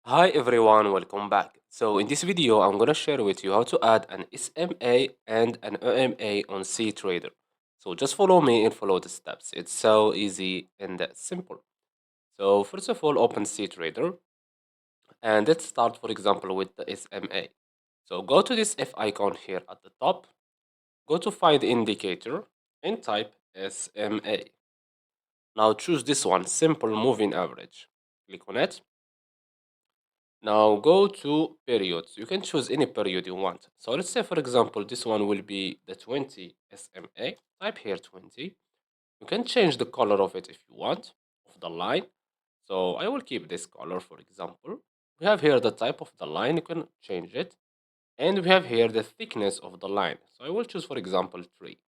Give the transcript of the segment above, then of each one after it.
Hi everyone, welcome back. So in this video, I'm gonna share with you how to add an SMA and an EMA on cTrader. So just follow me and follow the steps. It's so easy and simple. So first of all, open cTrader and let's start, for example, with the SMA. So go to this F icon here at the top, go to find indicator and type SMA. Now choose this one, simple moving average. Click on it. Now go to periods. You can choose any period you want. So let's say, for example, this one will be the 20 SMA. Type here 20. You can change the color of it if you want, of the line. So I will keep this color, for example. We have here the type of the line. You can change it. And we have here the thickness of the line. So I will choose, for example, 3.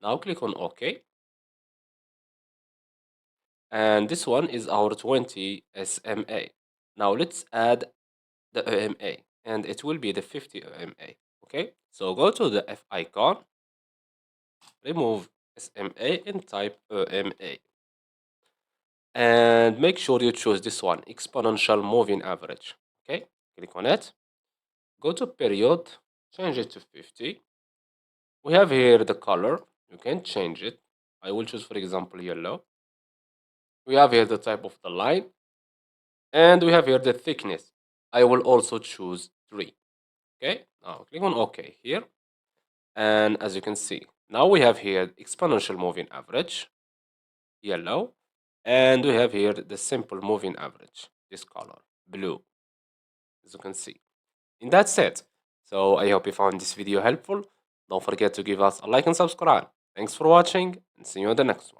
Now click on OK. And this one is our 20 SMA. Now let's add the EMA and it will be the 50 EMA. Okay, so go to the F icon, remove SMA and type EMA, and make sure you choose this one, Exponential Moving Average. Okay, click on it, go to period, change it to 50. We have here the color, you can change it. I will choose, for example, yellow. We have here the type of the line, and we have here the thickness. I will also choose 3. Okay, now click on OK here. And as you can see, now we have here exponential moving average, yellow, and we have here the simple moving average, this color, blue, as you can see. And that's it. So I hope you found this video helpful. Don't forget to give us a like and subscribe. Thanks for watching and see you in the next one.